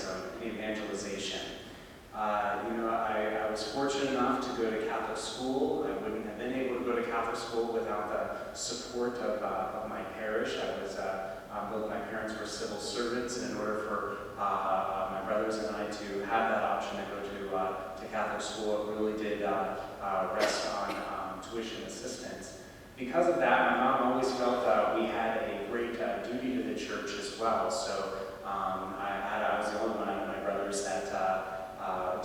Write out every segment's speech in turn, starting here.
catechism and evangelization. I was fortunate enough to go to Catholic school. I wouldn't have been able to go to Catholic school without the support of my parish. Both my parents were civil servants, and in order for my brothers and I to have that option to go to Catholic school, it really did rest on tuition assistance. Because of that, my mom always felt we had a great duty to the church as well. So I was the only one of my brothers that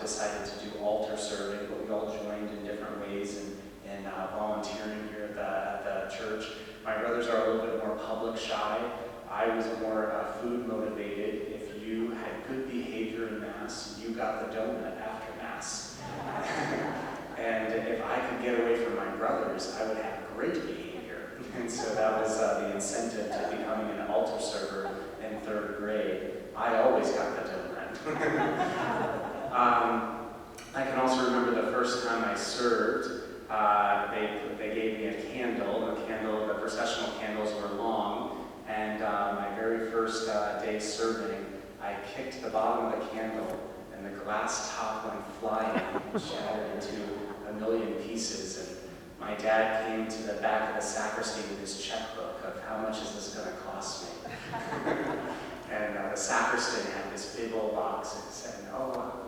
decided to do altar serving, but we all joined in different ways in volunteering here at the church. My brothers are a little bit more public shy. I was more food motivated. If you had good behavior in Mass, you got the donut after Mass. And if I could get away from my brothers, I would have great behavior. And so that was the incentive to becoming an altar server in 3rd grade. I always got the donut. I can also remember the first time I served. They gave me a candle. The processional candles were long, and my very first day serving, I kicked the bottom of the candle, and the glass top went flying and shattered into a million pieces. And my dad came to the back of the sacristy with his checkbook of how much is this going to cost me. And the sacristan had this big old box and said,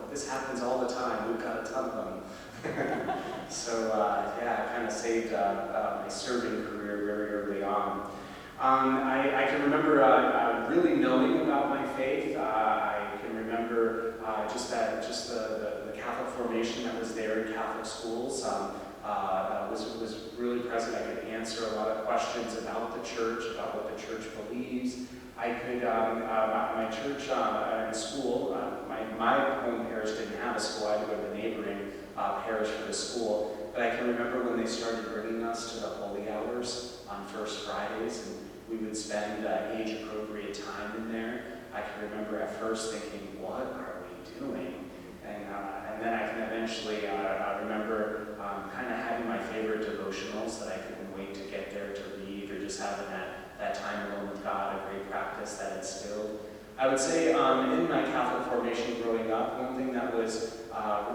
this happens all the time. We've got a ton of them. So it kind of saved my serving career very early on. I can remember really knowing about my faith. I can remember just the Catholic formation that was there in Catholic schools was really present. I could answer a lot of questions about the church, about what the church believes. I could, my church in school, my home parish didn't have a school. I had to go to the neighboring parish for the school. But I can remember when they started bringing us to the holy hours on First Fridays, and we would spend age-appropriate time in there. I can remember at first thinking, what are we doing? And then I can eventually remember kind of having my favorite devotionals that I couldn't wait to get there to read, or just having that time alone with God, a great practice that instilled. I would say in my Catholic formation growing up, one thing that was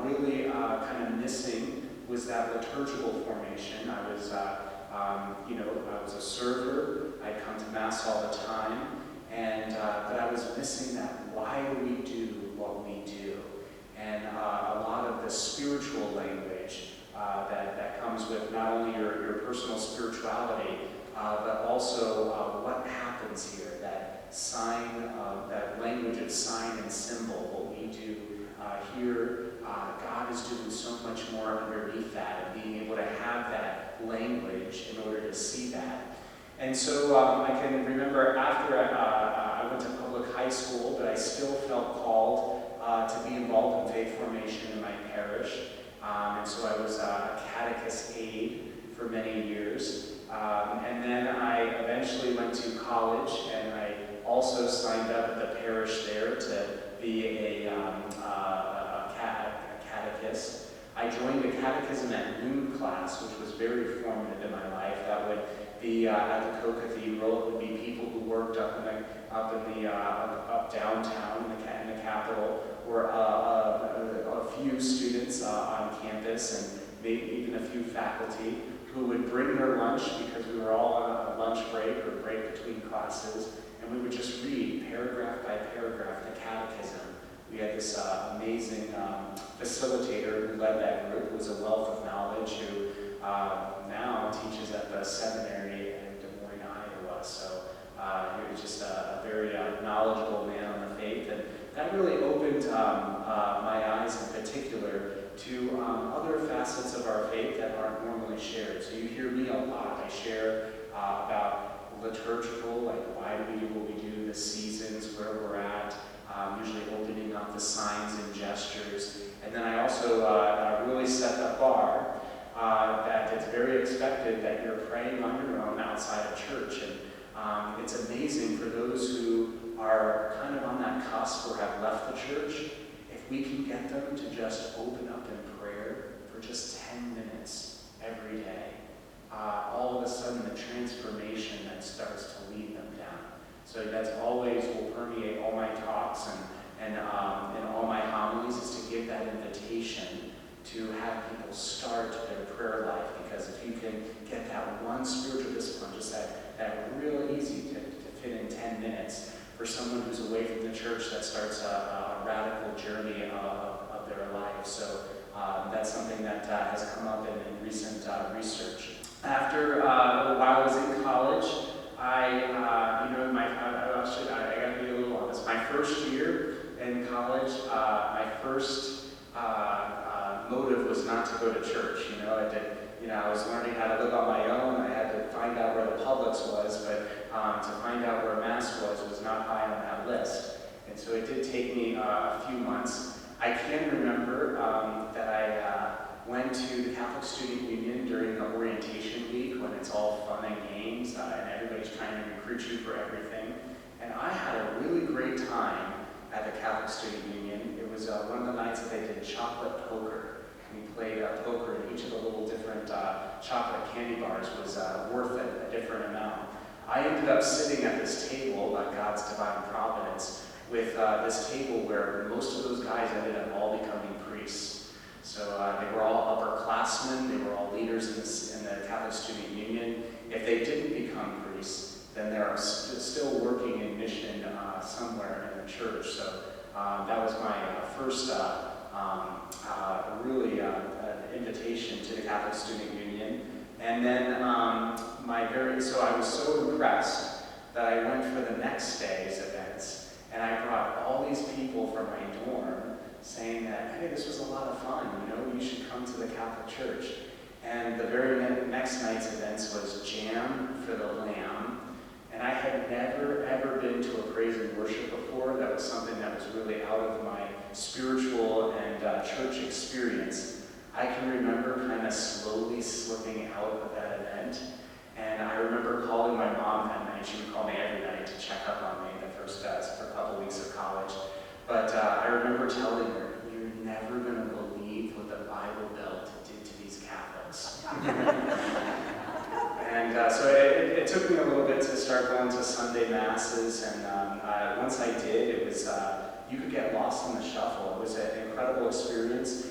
really kind of missing was that liturgical formation. I was a server. I'd come to Mass all the time, but I was missing that. Why do we do what we do? And a lot of the spiritual language that comes with not only your personal spirituality, but also what happens here, that language of sign and symbol, what we do here. God is doing so much more underneath that, and being able to have that language in order to see that. And so I can remember after I went to public high school, but I still felt called to be involved in faith formation in my parish. And so I was a catechist aide for many years. And then I eventually went to college, and I also signed up at the parish there to be a catechist. I joined a catechism at noon class, which was very formative in my life. That would be at the co-cathedral. It would be people who worked up downtown in the capital, or a few students on campus, and maybe even a few faculty who would bring their lunch, because we were all on a lunch break or break between classes, and we would just read paragraph by paragraph the catechism. We had this amazing facilitator who led that group, who was a wealth of knowledge, who now teaches at the seminary in Des Moines, Iowa. So he was just a very knowledgeable man on the faith, and that really opened my eyes in particular to other facets of our faith that aren't normally shared. So you hear me a lot. I share about liturgical, like why do we do what we do, the seasons, where we're at, usually opening up the signs and gestures. And then I also really set the bar that it's very expected that you're praying on your own outside of church. And it's amazing for those who are kind of on that cusp or have left the church, if we can get them to just open up in prayer for just 10 minutes every day, all of a sudden the transformation that starts to lead them down. So that's always will permeate all my talks, and to have people start their prayer life, because if you can get that one spiritual discipline, just that real easy to fit in 10 minutes, for someone who's away from the church, that starts a radical journey of their life. So that's something that has come up in recent research. After while I was in college, I got to be a little honest. My first year in college, my first motive was not to go to church. I was learning how to live on my own. I had to find out where the Publix was, but to find out where Mass was not high on that list. And so it did take me a few months. I can remember that I went to the Catholic Student Union during the orientation week, when it's all fun and games and everybody's trying to recruit you for everything. And I had a really great time at the Catholic Student Union. It was one of the nights that they did chocolate poker. We played poker, and each of the little different chocolate candy bars was worth a different amount. I ended up sitting at this table, by God's divine providence, with this table where most of those guys ended up all becoming priests. So they were all upperclassmen, they were all leaders in the Catholic Student Union. If they didn't become priests, then they're still working in mission somewhere in the church. So that was my first invitation to the Catholic Student Union. And then so I was so impressed that I went for the next day's events, and I brought all these people from my dorm saying that, hey, this was a lot of fun, you should come to the Catholic Church. And the very next night's events was Jam for the Lamb, and I had never ever been to a praise and worship before. That was something that was really out of my spiritual and church experience. I can remember kind of slowly slipping out of that event, and I remember calling my mom that night. She would call me every night to check up on me the first for a couple weeks of college. But I remember telling her, "You're never going to believe what the Bible Belt did to these Catholics." And so it took me a little bit to start going to Sunday Masses, and once I did, it was you could get lost in the shuffle. It was an incredible experience.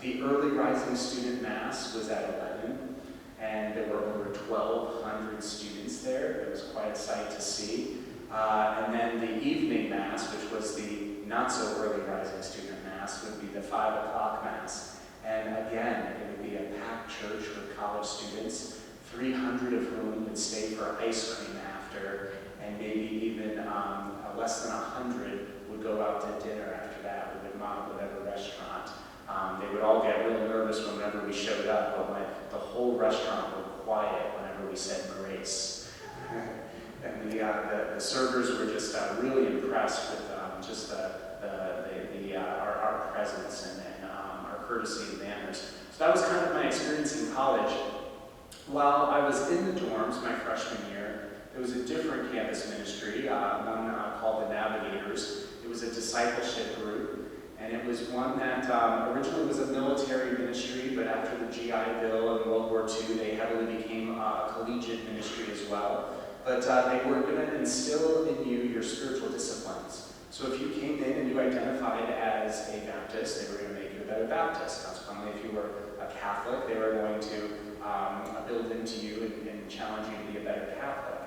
The early rising student Mass was at 11, and there were over 1,200 students there. It was quite a sight to see. And then the evening Mass, which was the not so early rising student Mass, would be the 5 o'clock Mass. And again, it would be a packed church with college students, 300 of whom would stay for ice cream after, and maybe even less than 100 would go out to dinner after that. We would mock whatever restaurant. They would all get real nervous whenever we showed up, but when the whole restaurant would quiet whenever we said grace. And the servers were just really impressed with just our presence and our courtesy and manners. So that was kind of my experience in college. While I was in the dorms my freshman year, there was a different campus ministry, one called the Navigators. It was a discipleship group, and it was one that originally was a military ministry, but after the GI Bill and World War II, they heavily became a collegiate ministry as well. But they were going to instill in you your spiritual disciplines. So if you came in and you identified as a Baptist, they were going to make you a better Baptist. Consequently, if you were a Catholic, they were going to build into you and challenge you to be a better Catholic.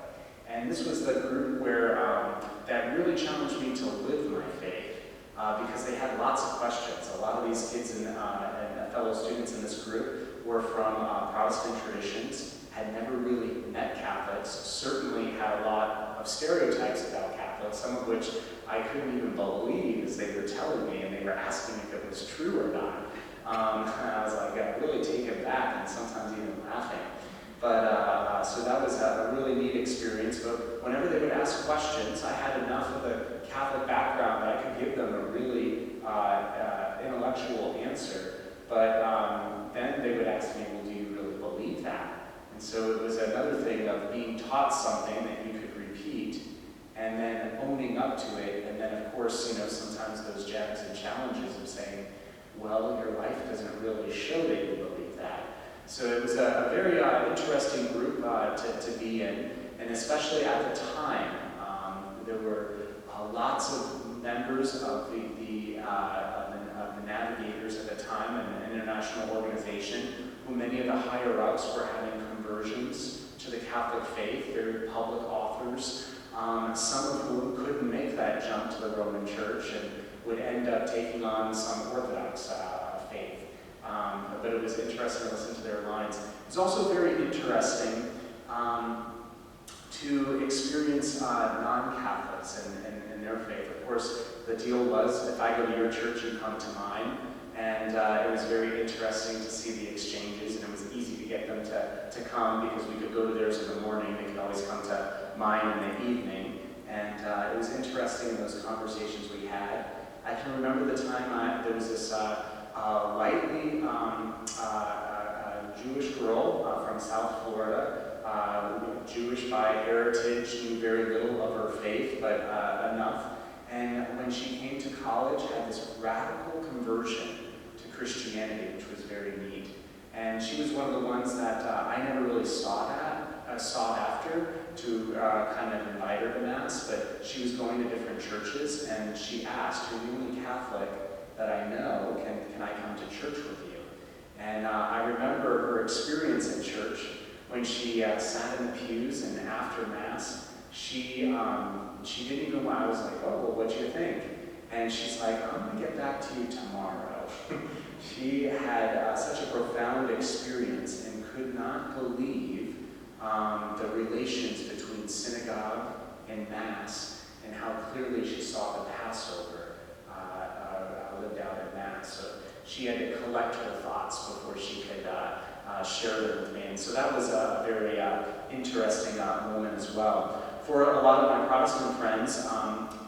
And this was the group where that really challenged me to live my faith, because they had lots of questions. A lot of these kids and fellow students in this group were from Protestant traditions, had never really met Catholics, certainly had a lot of stereotypes about Catholics, some of which I couldn't even believe as they were telling me, and they were asking if it was true or not. And I was like really taken back and sometimes even laughing. But so that was a really neat experience. But whenever they would ask questions, I had enough of a Catholic background that I could give them a really intellectual answer. But then they would ask me, well, do you really believe that? And so it was another thing of being taught something that you could repeat, and then owning up to it. And then, of course, sometimes those jabs and challenges of saying, well, your life doesn't really show that you believe that. So it was a very interesting group to be in, and especially at the time, there were lots of members of the international organization, who many of the higher-ups were having conversions to the Catholic faith, very public authors, some of whom couldn't make that jump to the Roman Church and would end up taking on some Orthodox faith. But it was interesting to listen to their lines. It was also very interesting to experience non-Catholics and their faith. Of course, the deal was, if I go to your church, you come to mine. And it was very interesting to see the exchanges, and it was easy to get them to come because we could go to theirs in the morning. They could always come to mine in the evening. And it was interesting in those conversations we had. I can remember the time there was this lightly Jewish girl from South Florida, Jewish by heritage, knew very little of her faith, but enough. And when she came to college, had this radical conversion to Christianity, which was very neat. And she was one of the ones that I never really sought after to kind of invite her to Mass, but she was going to different churches, and she asked, "You're the only Catholic that I know, can I come to church with you?" And I remember her experience in church when she sat in the pews, and after Mass, she didn't even know. I was like, "Oh, well, what do you think?" And she's like, "I'm going to get back to you tomorrow." She had such a profound experience and could not believe the relations between synagogue and Mass and how clearly she saw the Passover lived out in Mass. So she had to collect her thoughts before she could share them with me. And so that was a very interesting moment as well. For a lot of my Protestant friends,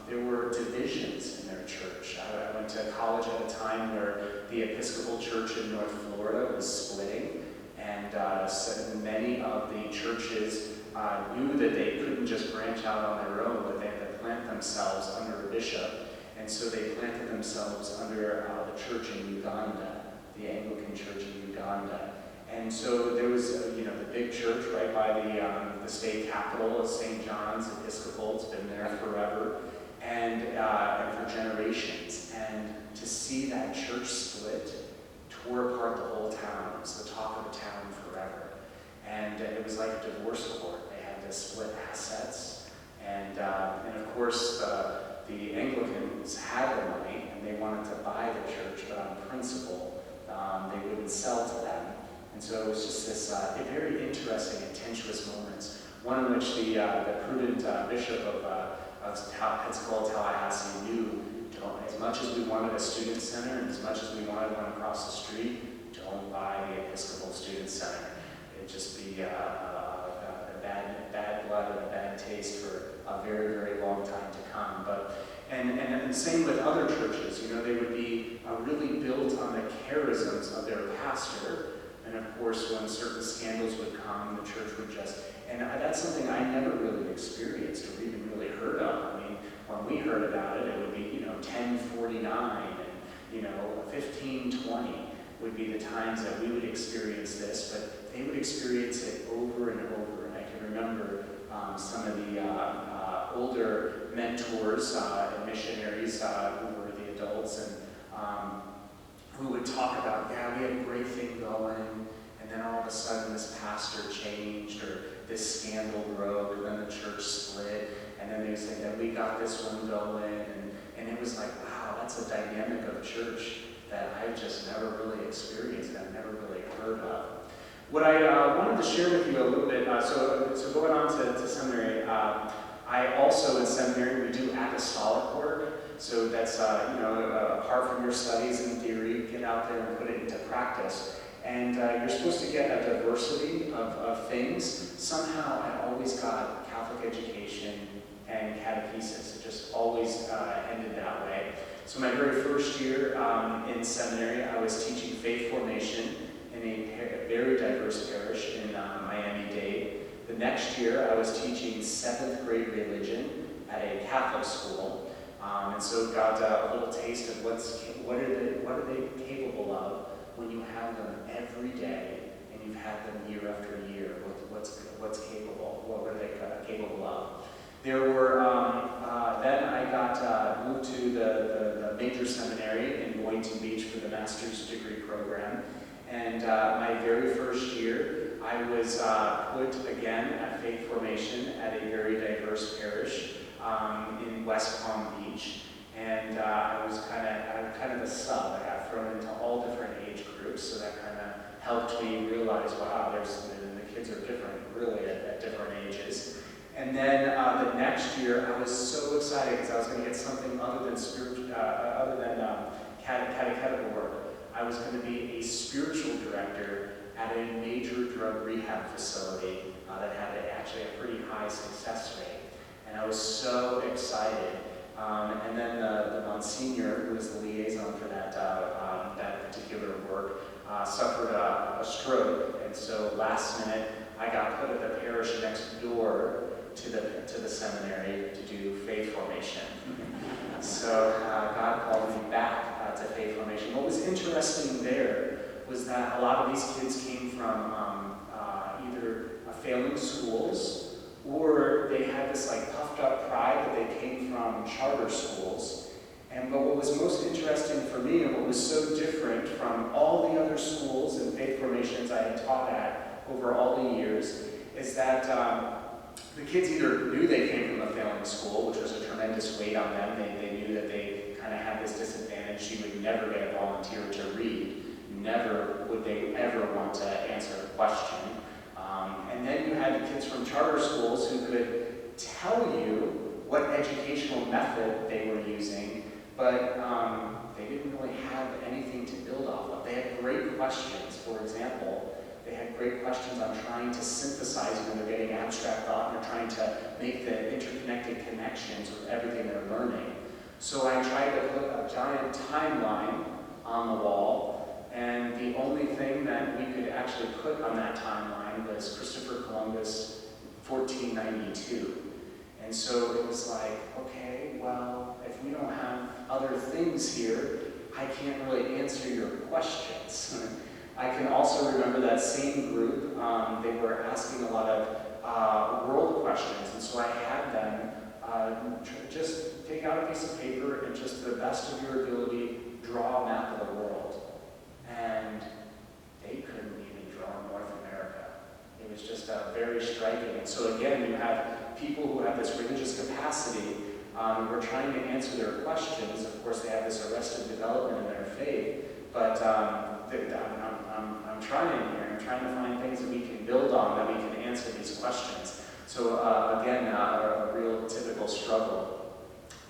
there were divisions in their church. I went to college at a time where the Episcopal Church in North Florida was splitting, and so many of the churches knew that they couldn't just branch out on their own, but they had to plant themselves under a bishop. And so they planted themselves under the church in Uganda, the Anglican Church in Uganda. And so there was, the big church right by the state capitol of St. John's Episcopal. It's been there forever and for generations. And to see that church split tore apart the whole town. It was the talk of the town forever. And it was like a divorce court. They had to split assets. And of course, the Anglicans had the money and they wanted to buy the church, but on principle, they wouldn't sell to them. And so it was just this very interesting and tenuous moments, one in which the prudent bishop of Pensacola, Tallahassee knew, as much as we wanted a student center and as much as we wanted one across the street, don't buy the Episcopal Student Center. It'd just be bad blood and a bad taste for a very, very long time to come. And the same with other churches. They would be really built on the charisms of their pastor. And of course, when certain scandals would come, the church would and that's something I never really experienced or even really heard of. I mean, when we heard about it, it would be, 1049 and, 1520 would be the times that we would experience this, but they would experience it over and over. And I can remember some of the older mentors and missionaries who were the adults and who would talk about, we had a great thing going, and then all of a sudden this pastor changed, or this scandal broke, and then the church split, and then they say that we got this one going, and it was like, wow, that's a dynamic of church that I've just never really experienced, and I've never really heard of. What I wanted to share with you a little bit, so going on to seminary, I also in seminary, we do apostolic work. So that's, apart from your studies and theory, get out there and put it into practice. And you're supposed to get a diversity of things. Somehow I always got Catholic education and catechesis. It just always ended that way. So my very first year in seminary, I was teaching faith formation in a very diverse parish in Miami-Dade. The next year, I was teaching 7th grade religion at a Catholic school. And so got a little taste of what are they capable of when you have them every day and you've had them year after year. What's capable? What are they capable of? There were then I got moved to the major seminary in Boynton Beach for the master's degree program, And my very first year, I was put again at faith formation at a very diverse parish in West Palm Beach. And I was kind of a sub. I got thrown into all different age groups, so that kind of helped me realize, wow, the kids are different, really, at different ages. And then the next year, I was so excited because I was going to get something other than catechetical work. I was going to be a spiritual director at a major drug rehab facility that had actually a pretty high success rate. And I was so excited. And then the Monsignor, who was the liaison for that particular work, suffered a stroke. And so last minute, I got put at the parish next door to the seminary to do faith formation. So God called me back to faith formation. What was interesting there was that a lot of these kids came from either failing schools, or they had this like puffed up pride that they came from charter schools. But what was most interesting for me, and what was so different from all the other schools and faith formations I had taught at over all the years, is that the kids either knew they came from a failing school, which was a tremendous weight on them. They knew that they kind of had this disadvantage. You would never get a volunteer to read. Never would they ever want to answer a question. And then you had the kids from charter schools who could tell you what educational method they were using, but they didn't really have anything to build off of. They had great questions. For example, they had great questions on trying to synthesize when they're getting abstract thought and they're trying to make the interconnected connections with everything they're learning. So I tried to put a giant timeline on the wall, and the only thing that we could actually put on that timeline was Christopher Columbus, 1492. And so it was like, okay, well, if we don't have other things here, I can't really answer your questions. I can also remember that same group, they were asking a lot of world questions, and so I had them just take out a piece of paper and just to the best of your ability, draw a map of the world. And they couldn't even draw North America. It was just very striking. And so again, you have people who have this religious capacity who are trying to answer their questions. Of course, they have this arrested development in their faith, but I'm trying here. I'm trying to find things that we can build on, that we can answer these questions. So again, a real typical struggle.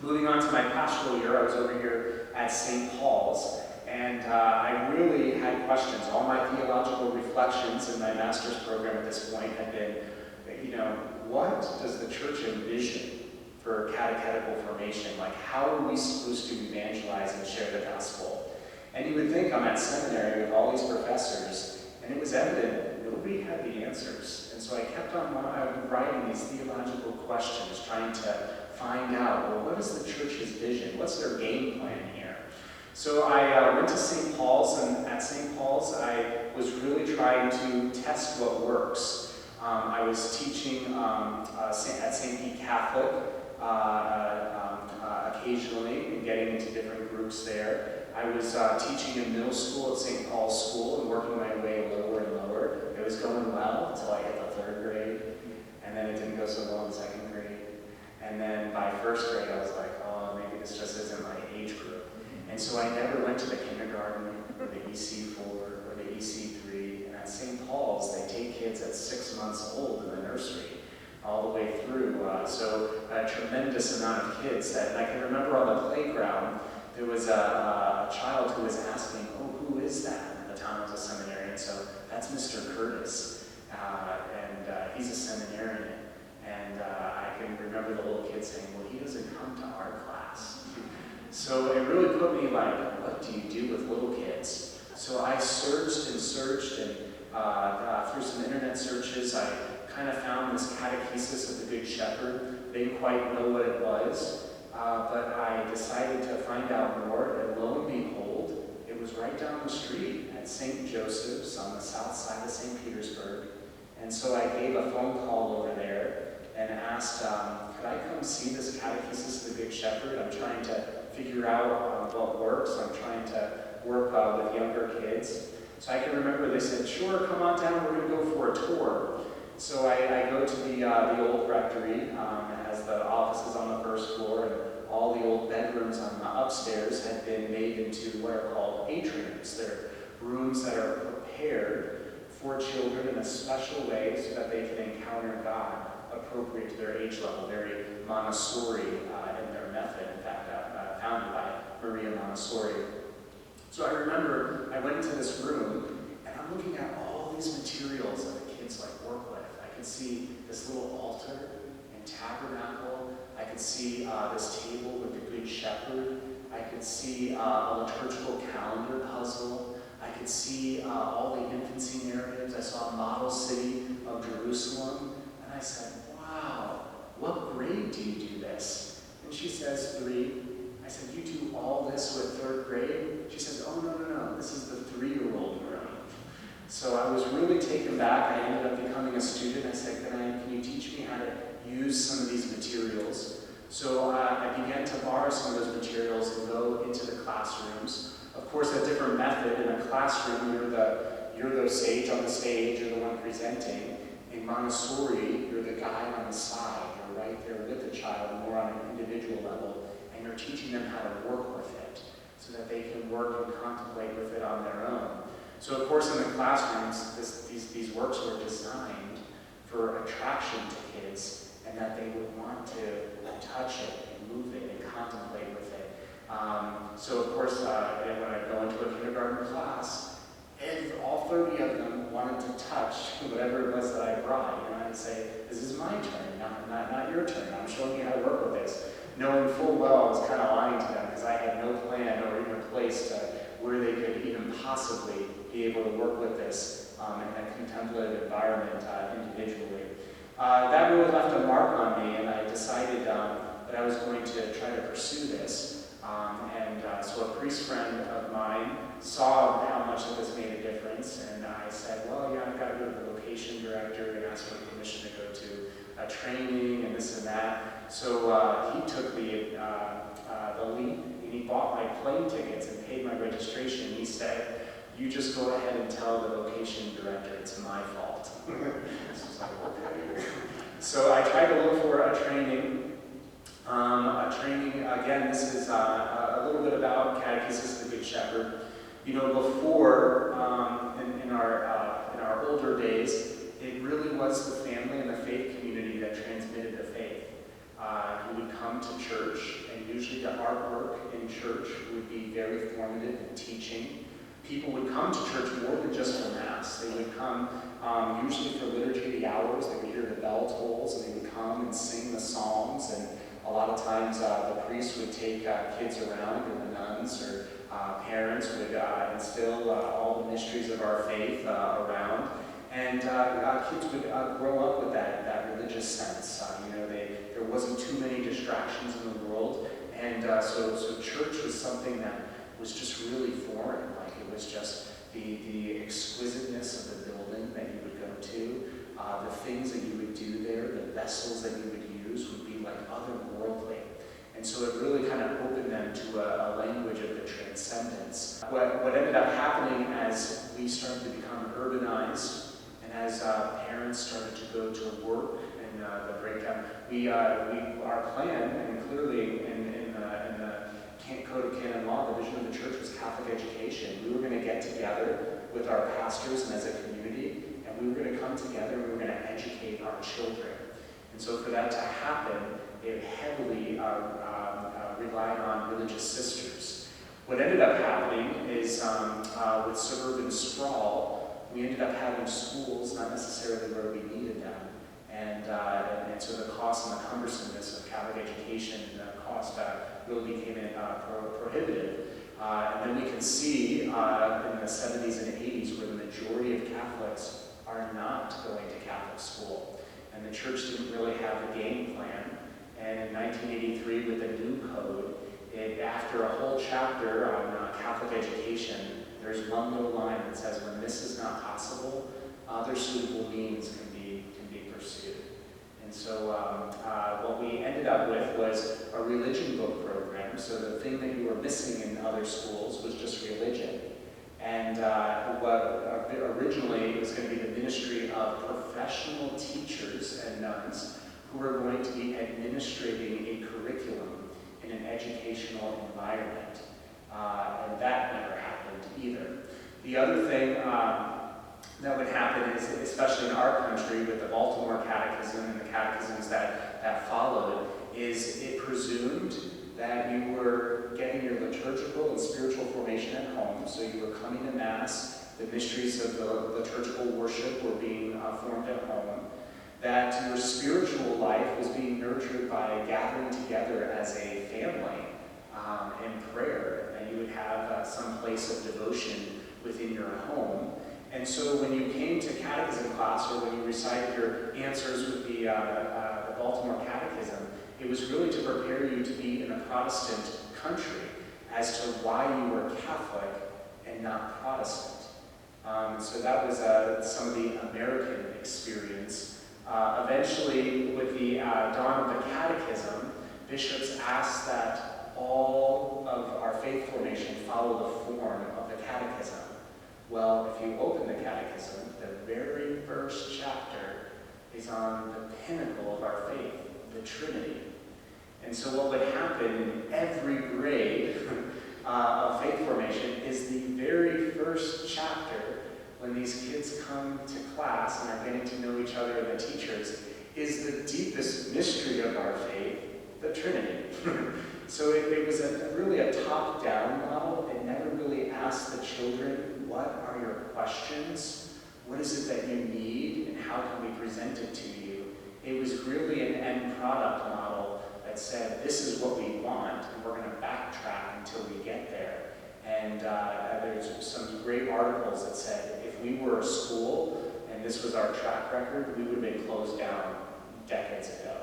Moving on to my pastoral year, I was over here at St. Paul's. And I really had questions. All my theological reflections in my master's program at this point had been, what does the church envision for catechetical formation? Like, how are we supposed to evangelize and share the gospel? And you would think I'm at seminary with all these professors, and it was evident nobody had the answers. And so I kept on writing these theological questions, trying to find out, well, what is the church's vision? What's their game plan here? So I went to St. Paul's, and at St. Paul's I was really trying to test what works. I was teaching at St. Pete Catholic occasionally and getting into different groups there. I was teaching in middle school at St. Paul's School and working my way lower and lower. It was going well until I hit the 3rd grade, and then it didn't go so well in 2nd grade. And then by 1st grade I was like, oh, maybe this just isn't my age group. And so I never went to the kindergarten or the EC4 or the EC3. And at St. Paul's, they take kids at 6 months old in the nursery all the way through. So a tremendous amount of kids. And I can remember on the playground, there was a child who was asking, oh, who is that? At the time I was a seminarian. So that's Mr. Curtis. And he's a seminarian. And I can remember the little kid saying, well, he doesn't come to our class. So it really put me like, what do you do with little kids? So I searched and through some internet searches, I kind of found this catechesis of the Good Shepherd. They didn't quite know what it was, but I decided to find out more, and lo and behold, it was right down the street at St. Joseph's on the south side of St. Petersburg. And so I gave a phone call over there and asked, could I come see this catechesis of the Good Shepherd? I'm trying to figure out what works. I'm trying to work with younger kids. So I can remember they said, sure, come on down, we're going to go for a tour. So I go to the old rectory. It has the offices on the first floor, and all the old bedrooms on the upstairs had been made into what are called atriums. They're rooms that are prepared for children in a special way so that they can encounter God appropriate to their age level, very Montessori in their method, in fact, founded by Maria Montessori. So I remember I went into this room, and I'm looking at all these materials that the kids work with. I could see this little altar and tabernacle. I could see this table with the Good Shepherd. I could see a liturgical calendar puzzle. I could see all the infancy narratives. I saw a model city of Jerusalem. And I said, wow, what grade do you do this? And she says, 3. I said, you do all this with 3rd grade? She says, oh, no, this is the 3-year-old room. So I was really taken back. I ended up becoming a student. I said, can you teach me how to use some of these materials? So I began to borrow some of those materials and go into the classrooms. Of course, a different method. In a classroom, you're the sage on the stage, you're the one presenting. In Montessori, you're the guide on the side. You're right there with the child, more on an individual level, and you're teaching them how to work with it so that they can work and contemplate with it on their own. So, of course, in the classrooms, these works were designed for attraction to kids and that they would want to touch it and move it and contemplate with it. So, of course, when I go into a kindergarten class, all 30 of them wanted to touch whatever it was that I brought. I'd say, this is my turn, not your turn. I'm showing you how to work with this. Knowing full well I was kind of lying to them because I had no plan or even place to where they could even possibly be able to work with this in a contemplative environment individually. That really left a mark on me, and I decided that I was going to try to pursue this. So a priest friend of mine saw how much of this made a difference, and I said, well, I've got to go to the vocation director and ask for permission to go to a training and this and that. So he took the leap, and he bought my plane tickets and paid my registration. He said, you just go ahead and tell the vocation director it's my fault. So I was like, okay. So I tried to look for a training. Again, this is a little bit about catechism of the Good Shepherd. Before, in our older days, it really was the family and the faith community that transmitted the faith. You would come to church, and usually the artwork in church would be very formative in teaching. People would come to church more than just for Mass. They would come usually for liturgy of the hours. They would hear the bell tolls, and they would come and sing the psalms. And a lot of times the priest would take kids around, or the nuns or parents would instill all the mysteries of our faith around. And kids would grow up with that religious sense. There wasn't too many distractions in the world. And so church was something that was just really foreign. It was just the exquisiteness of the building that you would go to, the things that you would do there, the vessels that you would use would be otherworldly. And so it really kind of opened them to a language of the transcendence. What ended up happening as we started to become urbanized, and as parents started to go to work and the breakdown, our plan, and clearly in the Code of Canon Law, the vision of the church was Catholic education. We were going to get together with our pastors and as a community, and we were going to come together and we were going to educate our children. And so for that to happen, it heavily relied on religious sisters. What ended up happening is with suburban sprawl, we ended up having schools not necessarily where we needed them. And so the cost and the cumbersomeness of Catholic education, the cost really became prohibitive. And then we can see in the 70s and 80s where the majority of Catholics are not going to Catholic school. And the church didn't really have a game plan. And in 1983, with the new code, after a whole chapter on Catholic education, there's one little line that says, when this is not possible, other suitable means can be pursued. And so what we ended up with was a religion book program. So the thing that you were missing in other schools was just religion. And originally it was going to be the ministry of professional teachers and nuns who were going to be administrating a curriculum in an educational environment. And that never happened either. The other thing that would happen is, especially in our country with the Baltimore Catechism and the catechisms that followed, is it presumed that you were getting your liturgical and spiritual formation at home, so you were coming to Mass, the mysteries of the liturgical worship were being formed at home, that your spiritual life was being nurtured by gathering together as a family in prayer, and you would have some place of devotion within your home. And so when you came to catechism class, or when you recited your answers with the Baltimore Catechism, it was really to prepare you to be in a Protestant country as to why you were Catholic and not Protestant. So that was some of the American experience. Eventually, with the dawn of the Catechism, bishops asked that all of our faith formation follow the form of the Catechism. Well, if you open the Catechism, the very first chapter is on the pinnacle of our faith, the Trinity. And so what would happen in every grade of faith formation is the very first chapter, when these kids come to class and are getting to know each other and the teachers, is the deepest mystery of our faith, the Trinity. So it was really a top-down model. It never really asked the children, what are your questions? What is it that you need, and how can we present it to you? It was really an end product model that said, this is what we want, and we're going to backtrack until we get there. And there's some great articles that said, if we were a school, and this was our track record, we would have been closed down decades ago.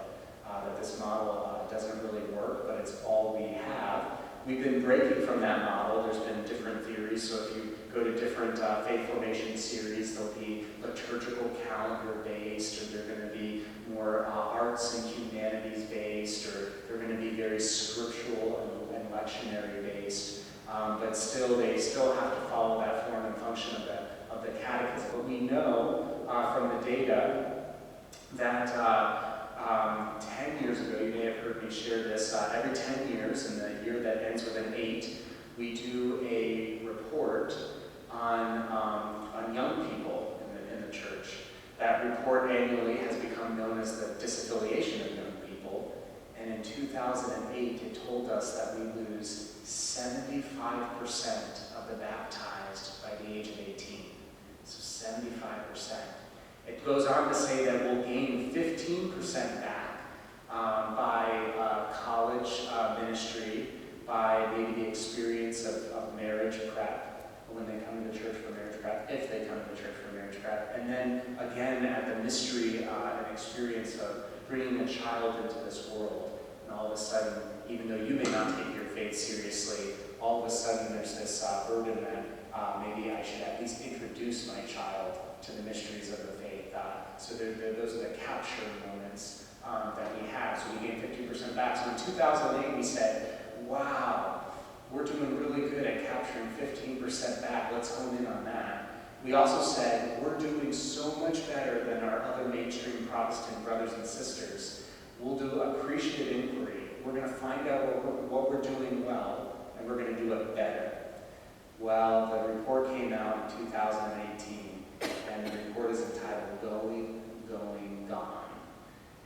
That this model doesn't really work, but it's all we have. We've been breaking from that model. There's been different theories, so if you go to different faith formation series, they'll be liturgical calendar-based, or they're going to be more arts and humanities-based, or they're going to be very scriptural and lectionary-based. But still, they still have to follow that form and function of the catechism. But we know from the data that 10 years ago, you may have heard me share this, every 10 years, in the year that ends with an 8, we do a report on young people in the church. That report annually has become known as the disaffiliation of young people. And in 2008, it told us that we lose 75% of the baptized by the age of 18. So 75%. It goes on to say that we'll gain 15% back by college ministry, by maybe the experience of marriage prep, when they come to the church for marriage prep, if they come to the church for marriage prep. And then again at the mystery and experience of bringing a child into this world. And all of a sudden, even though you may not take your faith seriously, all of a sudden there's this burden that maybe I should at least introduce my child to the mysteries of the faith. So those are the capture moments that we have. So we gain 15% back. So in 2008 we said, wow, we're doing really good at capturing 15% back. Let's hone in on that. We also said, we're doing so much better than our other mainstream Protestant brothers and sisters. We'll do appreciative inquiry. We're going to find out what we're doing well, and we're going to do it better. Well, the report came out in 2018, and the report is entitled Going, Going, Gone.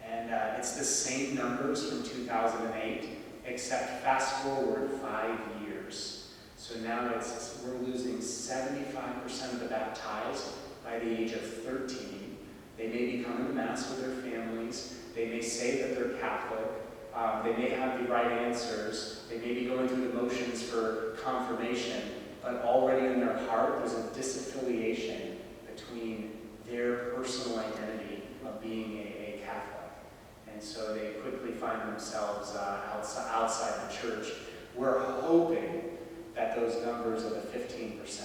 And it's the same numbers from 2008, except fast forward 5 years. So now we're losing 75% of the baptized by the age of 13. They may be coming to Mass with their families. They may say that they're Catholic. They may have the right answers. They may be going through the motions for confirmation. But already in their heart, there's a disaffiliation between their personal identity of being a Catholic. And so they quickly find themselves outside the church. We're hoping that those numbers of the 15%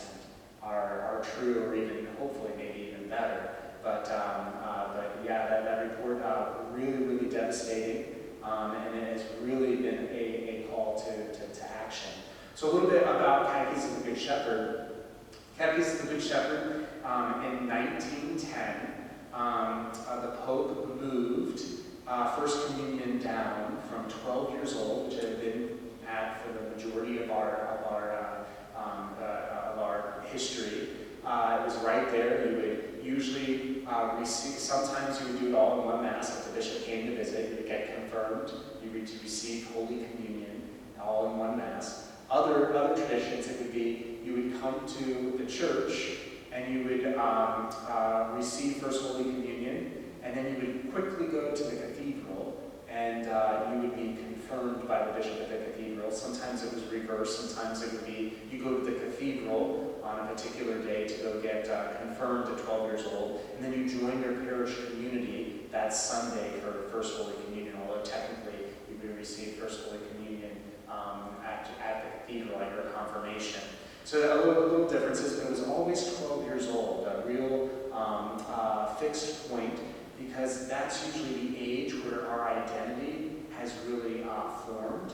are true, or even, hopefully, maybe even better. But yeah, that report, really, really devastating. And it has really been a call to action. So a little bit about Catechism of the Good Shepherd. Catechism of the Good Shepherd, in 1910, the Pope moved First Communion down from 12 years old, which had been at for the majority of our history. It was right there. You would usually receive, sometimes you would do it all in one Mass. If the bishop came to visit, you would get confirmed. You would receive Holy Communion all in one Mass. Other traditions, it would be you would come to the church and you would receive First Holy Communion, and then you would quickly go to the cathedral and you would be confirmed by the bishop at the cathedral. Sometimes it was reversed. Sometimes it would be you go to the cathedral on a particular day to go get confirmed at 12 years old, and then you join your parish community that Sunday for First Holy Communion, although technically you would receive First Holy Communion at the cathedral at your confirmation. So there are little differences, but it was always 12 years old, a real fixed point, because that's usually the age where our identity has really formed,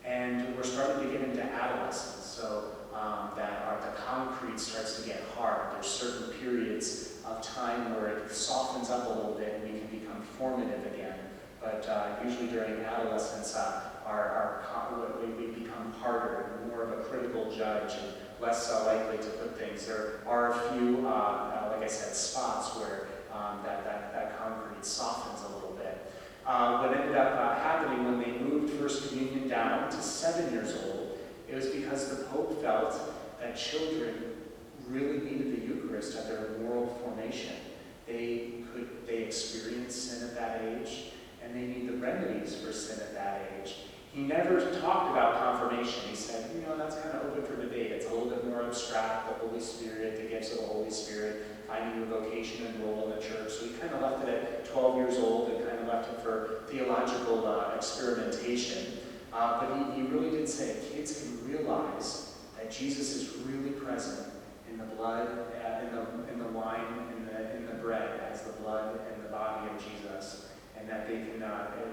and we're starting to get into adolescence, so the concrete starts to get hard. There's certain periods of time where it softens up a little bit and we can become formative again, but usually during adolescence, we become harder, more of a critical judge, and less likely to put things. There are a few, like I said, spots where that concrete softens a little bit. What ended up happening when they moved First Communion down to 7 years old, it was because the Pope felt that children really needed the Eucharist at their moral formation. They experience sin at that age, and they need the remedies for sin at that age. He never talked about confirmation. He said, that's kind of open for debate. It's a little bit more abstract, the Holy Spirit, the gifts of the Holy Spirit, finding your vocation and role in the church. So he kind of left it at 12 years old and kind of left it for theological experimentation. But he really did say kids can realize that Jesus is really present in the blood, in the wine, in the bread, as the blood and the body of Jesus, and that they can.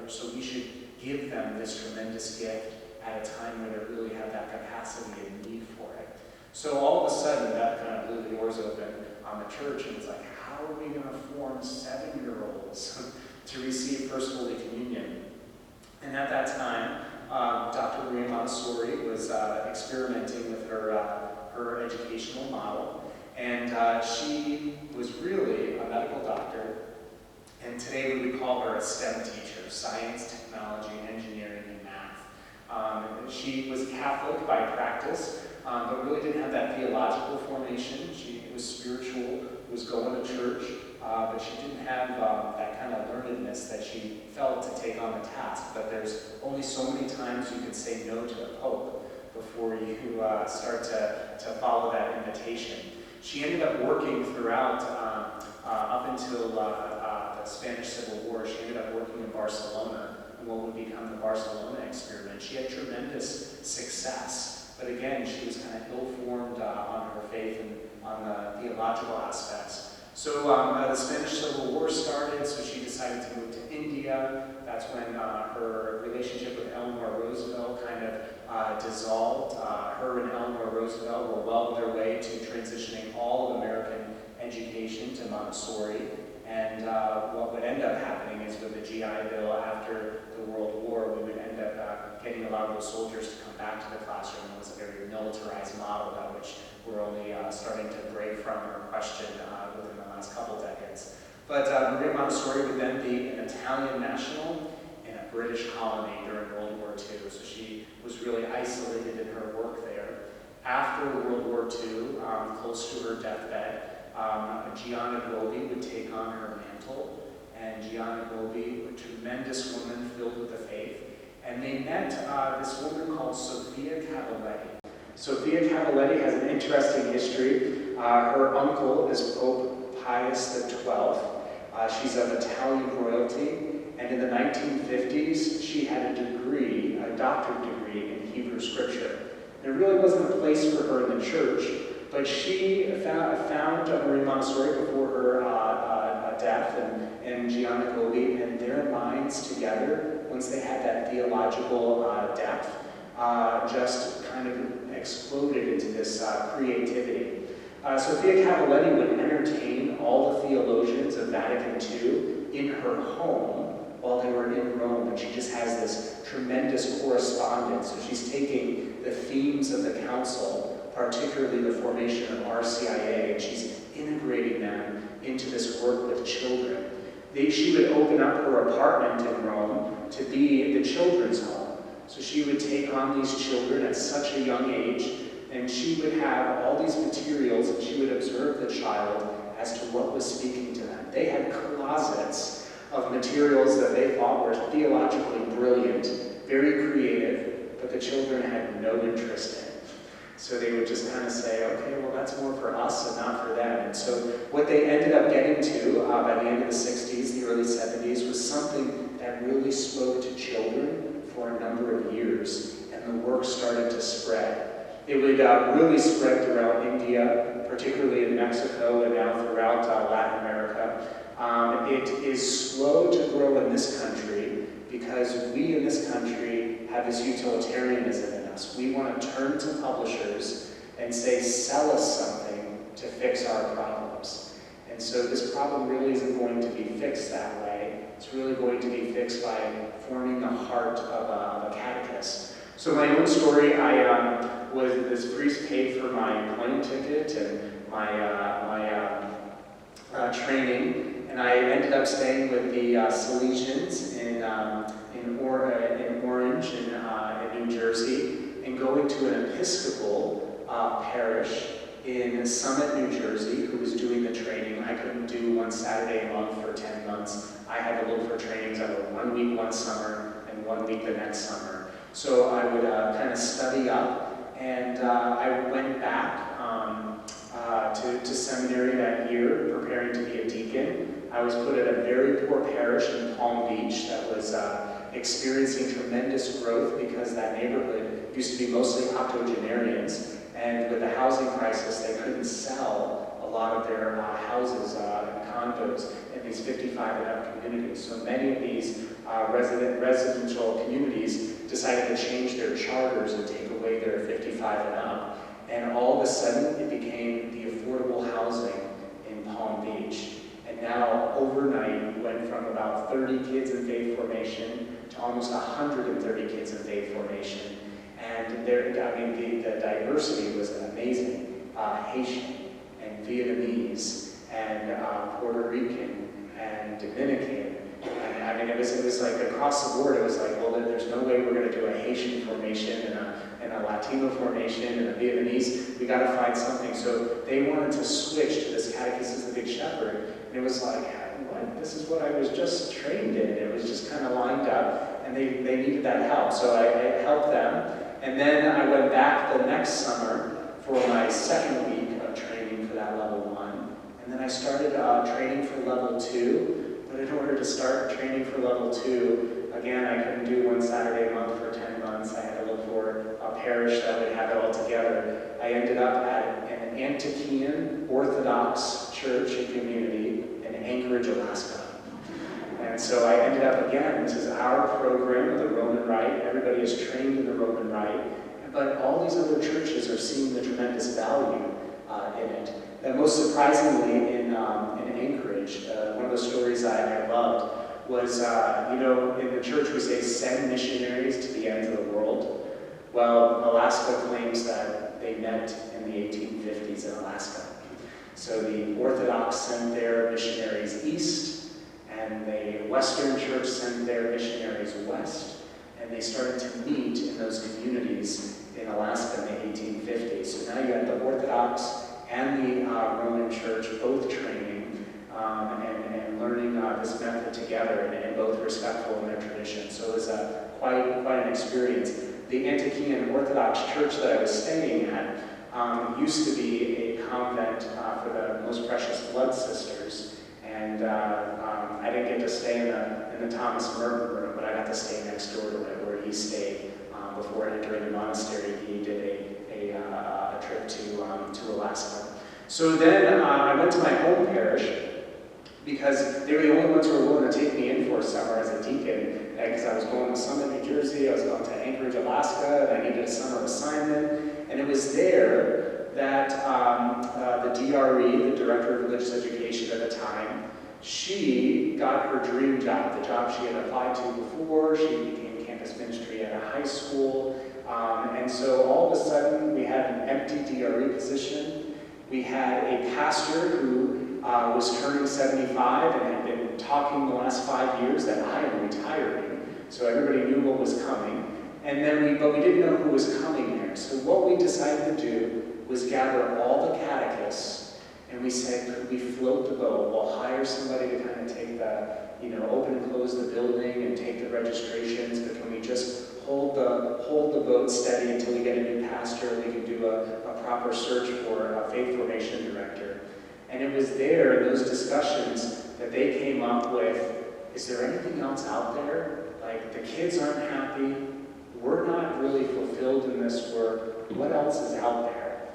So we should give them this tremendous gift at a time where they really have that capacity and need for it. So all of a sudden, that kind of blew the doors open on the church, and it's like, how are we going to form 7-year-olds to receive First Holy Communion? And at that time, Dr. Maria Montessori was experimenting with her educational model, and she was really a medical doctor, and today we would call her a STEM teacher: science, technology, engineering, and math. She was Catholic by practice, but really didn't have that theological formation. She was spiritual, was going to church, but she didn't have that kind of learnedness that she felt to take on the task. But there's only so many times you can say no to the Pope before you start to follow that invitation. She ended up working throughout, up until the Spanish Civil War. She ended up working in Barcelona, in what would become the Barcelona experiment. She had tremendous success, but again, she was kind of ill-formed on her faith and on the theological aspects. So the Spanish Civil War started, so she decided to move to India. That's when her relationship with Eleanor Roosevelt kind of dissolved. Her and Eleanor Roosevelt were well on their way to transitioning all of American education to Montessori. And what would end up happening is with the GI Bill after the World War, we would end up getting a lot of those soldiers to come back to the classroom. It was a very militarized model that which we're only starting to break from or question within the last couple decades. But Maria Montessori would then be an Italian national in a British colony during World War II. So she was really isolated in her work there. After World War II, close to her deathbed, Gianna Gobbi would take on her mantle, and Gianna Gobbi, a tremendous woman filled with the faith, and they met this woman called Sophia Cavalletti. Sophia Cavalletti has an interesting history. Her uncle is Pope Pius XII. She's of Italian royalty, and in the 1950s, she had a degree, a doctorate degree in Hebrew Scripture. There really wasn't a place for her in the church, but she found Maria Montessori before her death and Gianna Gobbi, and their minds together, once they had that theological depth, just kind of exploded into this creativity. Sophia Cavalletti would entertain all the theologians of Vatican II in her home while they were in Rome, and she just has this tremendous correspondence. So she's taking the themes of the council, particularly the formation of RCIA, and she's integrating them into this work with children. She would open up her apartment in Rome to be the children's home. So she would take on these children at such a young age, and she would have all these materials, and she would observe the child as to what was speaking to them. They had closets of materials that they thought were theologically brilliant, very creative, but the children had no interest in. So they would just kind of say, okay, well, that's more for us and not for them. And so what they ended up getting to by the end of the 60s, the early 70s, was something that really spoke to children for a number of years, and the work started to spread. It would really spread throughout India, particularly in Mexico, and now throughout Latin America. It is slow to grow in this country because we in this country have this utilitarianism in us. We want to turn to publishers and say, sell us something to fix our problems. And so this problem really isn't going to be fixed that way. It's really going to be fixed by forming the heart of a catechist. So my own story, this priest paid for my plane ticket and my training, and I ended up staying with the Salesians in Orange in New Jersey, and going to an Episcopal parish in Summit, New Jersey, who was doing the training. I couldn't do one Saturday a month for 10 months. I had to look for trainings that were 1 week one summer and 1 week the next summer. So I would kind of study up, and I went back to seminary that year, preparing to be a deacon. I was put at a very poor parish in Palm Beach that was experiencing tremendous growth because that neighborhood used to be mostly octogenarians, and with the housing crisis, they couldn't sell a lot of their houses and condos in these 55 and up communities. So many of these residential communities decided to change their charters and take away their 55 and up. And all of a sudden, it became the affordable housing in Palm Beach. And now, overnight, we went from about 30 kids in faith formation to almost 130 kids in faith formation. And the diversity was amazing. Haitian and Vietnamese and Puerto Rican and Dominican. And it was like across the board. It was like, well, there's no way we're going to do a Haitian formation and a Latino formation and a Vietnamese. We got to find something. So they wanted to switch to this Catechism of the Good Shepherd, and it was like, what? This is what I was just trained in. It was just kind of lined up, and they needed that help. So I helped them, and then I went back the next summer for my second week of training for that level 1, and then I started training for level 2. But in order to start training for level 2, again, I couldn't do one Saturday a month for 10 months. I had to look for a parish that would have it all together. I ended up at an Antiochian Orthodox church and community in Anchorage, Alaska. And so I ended up, again, this is our program of the Roman Rite. Everybody is trained in the Roman Rite. But all these other churches are seeing the tremendous value in it. And most surprisingly, in Anchorage, one of the stories I loved was, in the church we say, send missionaries to the ends of the world. Well, Alaska claims that they met in the 1850s in Alaska. So the Orthodox sent their missionaries east, and the Western Church sent their missionaries west, and they started to meet in those communities in Alaska in the 1850s. So now you have the Orthodox and the Roman Church both training and learning this method together, and both respectful in their tradition. So it was quite an experience. The Antiochian Orthodox Church that I was staying at used to be a convent for the Most Precious Blood Sisters, and I didn't get to stay in the Thomas Merton room, but I got to stay next door to it, where he stayed before entering the monastery. He did a trip to Alaska. So then I went to my home parish, because they were the only ones who were willing to take me in for a summer as a deacon, because I was going to Summit, New Jersey, I was going to Anchorage, Alaska, and I needed a summer assignment. And it was there that the DRE, the Director of Religious Education at the time, she got her dream job, the job she had applied to before. She became campus ministry at a high school. And so all of a sudden, we had an empty DRE position. We had a pastor who was turning 75 and had been talking the last 5 years that I am retiring. So everybody knew what was coming. And then but we didn't know who was coming there. So what we decided to do was gather all the catechists, and we said, could we float the boat? We'll hire somebody to kind of take the, open and close the building and take the registrations, but can we just hold the boat steady until we get a new pastor? We can do a proper search for a faith formation director. And it was there in those discussions that they came up with, is there anything else out there? Like, the kids aren't happy. We're not really fulfilled in this work. What else is out there?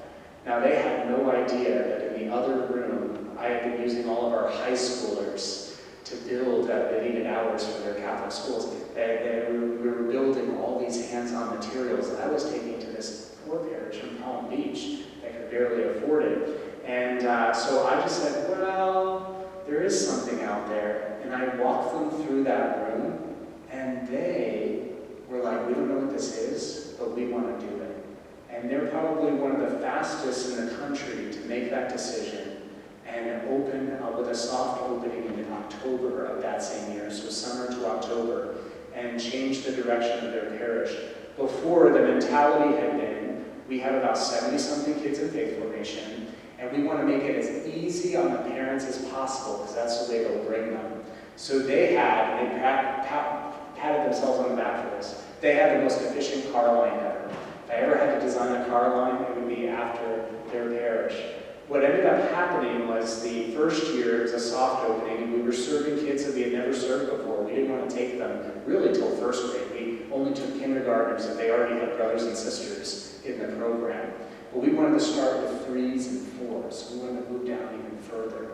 Now, they had no idea that in the other room, I had been using all of our high schoolers to build, they needed hours for their Catholic schools. We were building all these hands-on materials that I was taking to this poor parish in Palm Beach that could barely afford it. And so I just said, well, there is something out there. And I walked them through that room, and they were like, we don't know what this is, but we want to do it. And they're probably one of the fastest in the country to make that decision and open with a soft opening in October of that same year, so summer to October, and change the direction of their parish. Before, the mentality had been, we have about 70-something kids in faith formation, and we want to make it as easy on the parents as possible, because that's the way they'll bring them. So they patted themselves on the back for this. They had the most efficient car line ever. If I ever had to design a car line, it would be after their parish. What ended up happening was the first year, it was a soft opening, and we were serving kids that we had never served before. We didn't want to take them really till first grade. We only took kindergartners if they already had brothers and sisters in the program. But we wanted to start with 3s and 4s. We wanted to move down even further.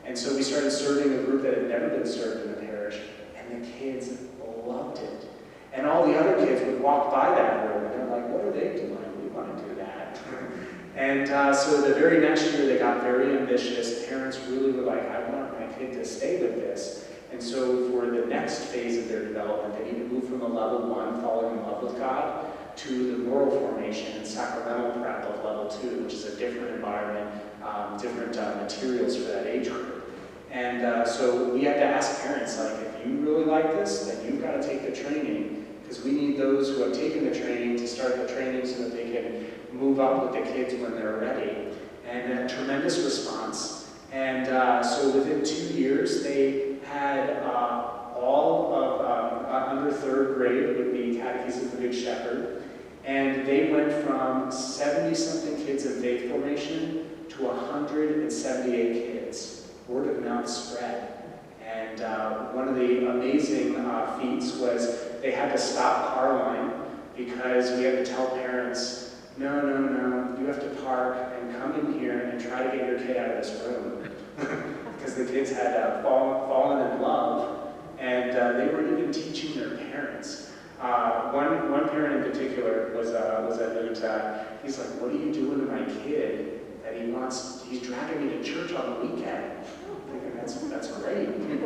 And so we started serving a group that had never been served in the parish, and the kids loved it. And all the other kids would walk by that room, and they're like, what are they doing? We want to do that. And so the very next year, they got very ambitious. Parents really were like, I want my kid to stay with this. And so for the next phase of their development, they need to move from a level 1, falling in love with God, to the moral formation and sacramental prep of level 2, which is a different environment, different materials for that age group. And so we had to ask parents, like, if you really like this, then you've got to take the training, because we need those who have taken the training to start the training so that they can move up with the kids when they're ready. And a tremendous response. And so within 2 years, they had all of under 3rd grade would be Catechism of the Good Shepherd. And they went from 70-something kids in faith formation to 178 kids. Word of mouth spread. And one of the amazing feats was they had to stop car line because we had to tell parents, no, you have to park and come in here and try to get your kid out of this room. Because the kids had fallen in love, and they were even teaching their parents. One parent in particular was at Utah. He's like, what are you doing to my kid that he's dragging me to church on the weekend? I'm thinking, that's great. And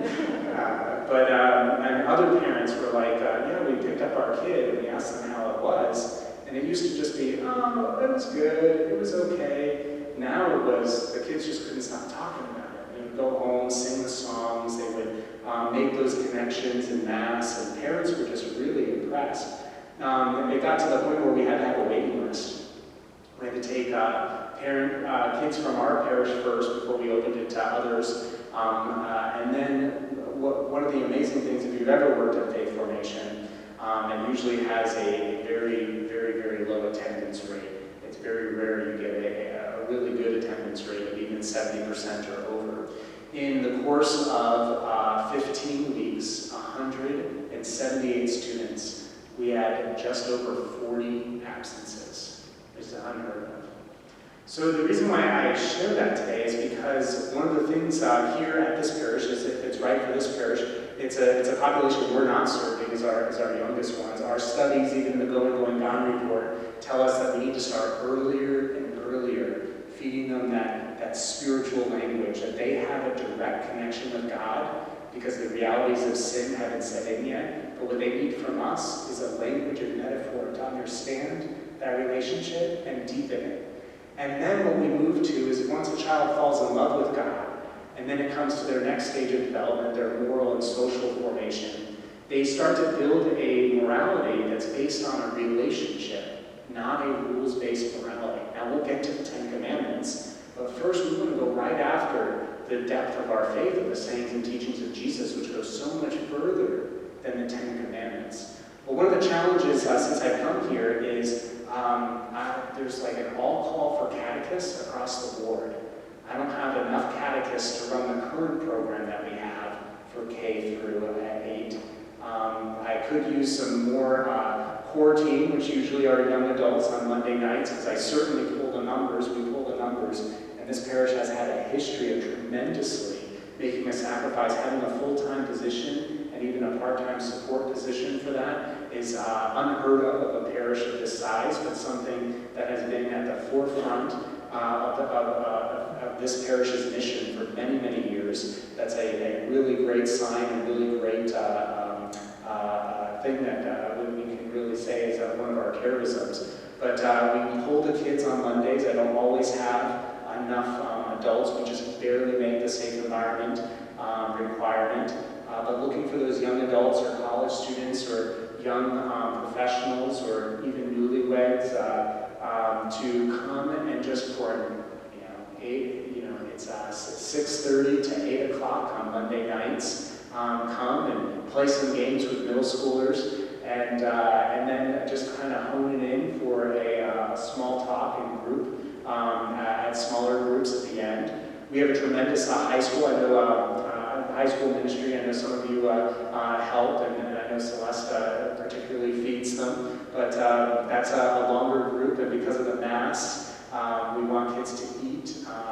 other parents were like, yeah, we picked up our kid and we asked them how it was. And it used to just be, oh, it was good, it was okay. Now it was, the kids just couldn't stop talking about it. They would go home, sing the songs, they would make those connections in Mass, and parents were just really impressed. And it got to the point where we had to have a waiting list. We had to take kids from our parish first before we opened it to others. And then one of the amazing things, if you've ever worked at faith formation, it usually has a very, very, very low attendance rate. It's very rare you get a really good attendance rate of even 70% or over. In the course of 15 weeks, 178 students, we had just over 40 absences. It's unheard of. So the reason why I share that today is because one of the things here at this parish is, if it's right for this parish, it's a population we're not serving is our youngest ones. Our studies, even the Going report, tell us that we need to start earlier and earlier, feeding them that spiritual language, that they have a direct connection with God, because the realities of sin haven't set in yet. But what they need from us is a language and metaphor to understand that relationship and deepen it. And then what we move to is once a child falls in love with God, and then it comes to their next stage of development, their moral and social formation, they start to build a morality that's based on a relationship, not a rules-based morality. Now we'll get to the Ten Commandments, but first we want to go right after the depth of our faith of the sayings and teachings of Jesus, which goes so much further than the Ten Commandments. Well, one of the challenges since I've come here is there's like an all-call for catechists across the board. I don't have enough catechists to run the current program that we have for K through 8. I could use some more core team, which usually are young adults on Monday nights, because I certainly pull the numbers. We pull the numbers, and this parish has had a history of tremendously making a sacrifice. Having a full-time position and even a part-time support position for that is unheard of a parish of this size, but something that has been at the forefront of this parish's mission for many, many years. That's a really great sign, a really great thing that we can really say is one of our charisms. But we pull the kids on Mondays. I don't always have enough adults. We just barely make the safe environment requirement. But looking for those young adults or college students or young professionals or even newlyweds to come and just for it's 6:30 to 8 o'clock on Monday nights. Come and play some games with middle schoolers, and then just kind of hone it in for a small talk in group at smaller groups at the end. We have a tremendous high school. I know high school ministry. I know some of you help, and I know Celeste particularly feeds them. But that's a longer group, and because of the Mass, we want kids to eat,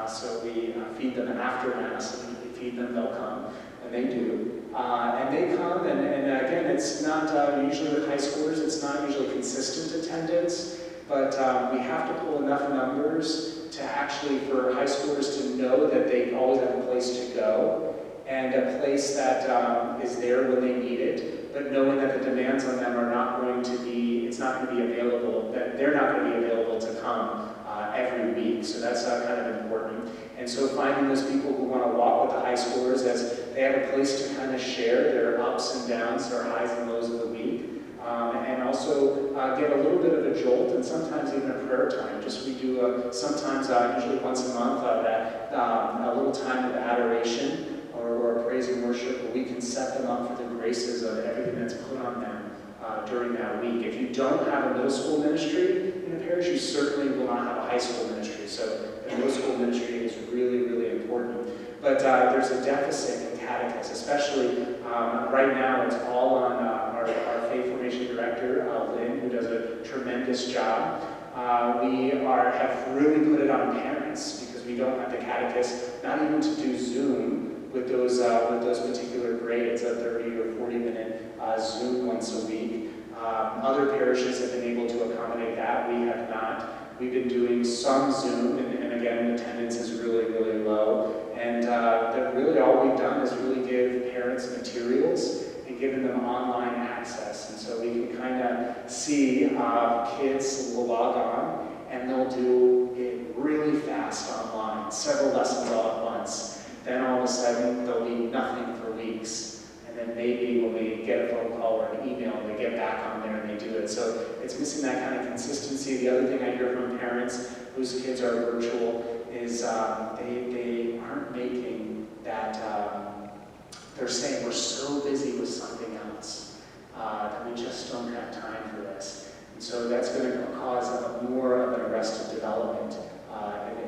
so we feed them after Mass. And we feed them, they'll come, and they do. And they come, and again, it's not usually with high schoolers, it's not usually consistent attendance, but we have to pull enough numbers to actually, for high schoolers to know that they always have a place to go, and a place that is there when they need it, but knowing that the demands on them are not going to be, it's not going to be available, that they're not going to be available to come every week. So that's kind of important. And so finding those people who want to walk with the high schoolers as they have a place to kind of share their ups and downs, their highs and lows of the week, and also get a little bit of a jolt and sometimes even a prayer time. Just we do sometimes, usually once a month, a little time of adoration or praise and worship where we can set them up for the graces of everything that's put on them during that week. If you don't have a middle school ministry in a parish, you certainly will not have a high school ministry. So the middle school ministry is really, really important. But there's a deficit in catechists, especially right now. It's all on our faith formation director, Lynn, who does a tremendous job. We have really put it on parents because we don't have the catechists, not even to do Zoom with those particular grades, a 30 or 40-minute Zoom once a week. Other parishes have been able to accommodate that. We have not. We've been doing some Zoom, and again, attendance is really, really low. And really all we've done is really give parents materials and given them online access. And so we can kind of see kids will log on, and they'll do it really fast online, several lessons all at once. Then all of a sudden, there'll be nothing for weeks. And then maybe when we get a phone call or an email, they get back on there and they do it. So it's missing that kind of consistency. The other thing I hear from parents whose kids are virtual is they aren't making that, they're saying we're so busy with something else that we just don't have time for this. And so that's going to cause more of an arrested development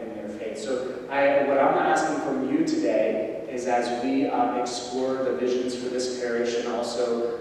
in their faith. So what I'm asking from you today is, as we explore the visions for this parish and also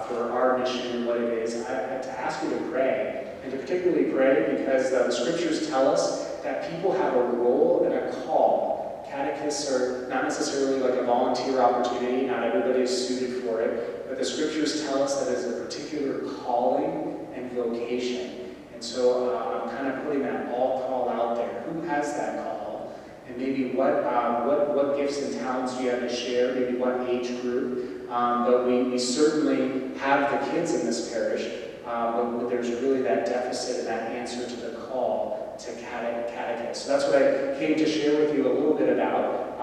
for our mission and what it is, to ask you to pray, and to particularly pray because the scriptures tell us that people have a role and a call. Catechists are not necessarily like a volunteer opportunity, not everybody is suited for it, but the scriptures tell us that it's a particular calling and vocation. And so I'm kind of putting that all call out there. Who has that call? And maybe what gifts and talents do you have to share? Maybe what age group? But we certainly have the kids in this parish, but there's really that deficit and that answer to the call to catechist. So that's what I came to share with you a little bit about.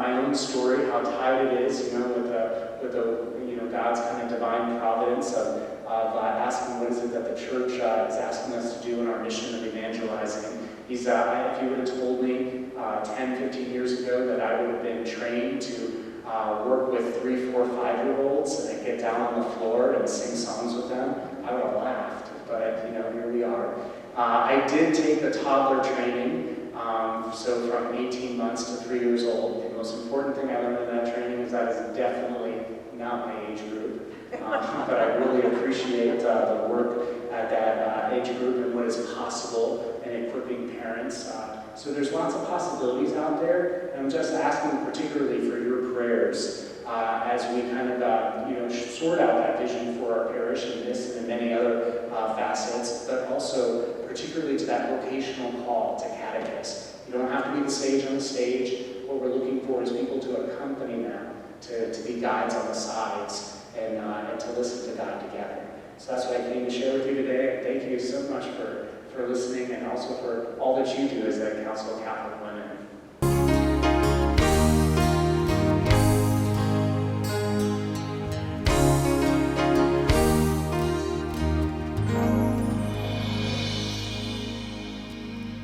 My own story, how tied it is, with the God's kind of divine providence of asking what is it that the church is asking us to do in our mission of evangelizing. If you would have told me 10, 15 years ago that I would have been trained to work with 3, 4, 5-year-olds and get down on the floor and sing songs with them, I would have laughed. But here we are. I did take the toddler training. So from 18 months to 3 years old, the most important thing I learned in that training is that is definitely not my age group. But I really appreciate the work at that age group and what is possible in equipping parents. So there's lots of possibilities out there, and I'm just asking particularly for your prayers as we kind of sort out that vision for our parish in this and in many other facets, but also particularly to that vocational call to catechist. You don't have to be the sage on the stage. What we're looking for is people to accompany them, to be guides on the sides, and to listen to God together. So that's what I came to share with you today. And thank you so much for listening, and also for all that you do as a Council of Catholic Women.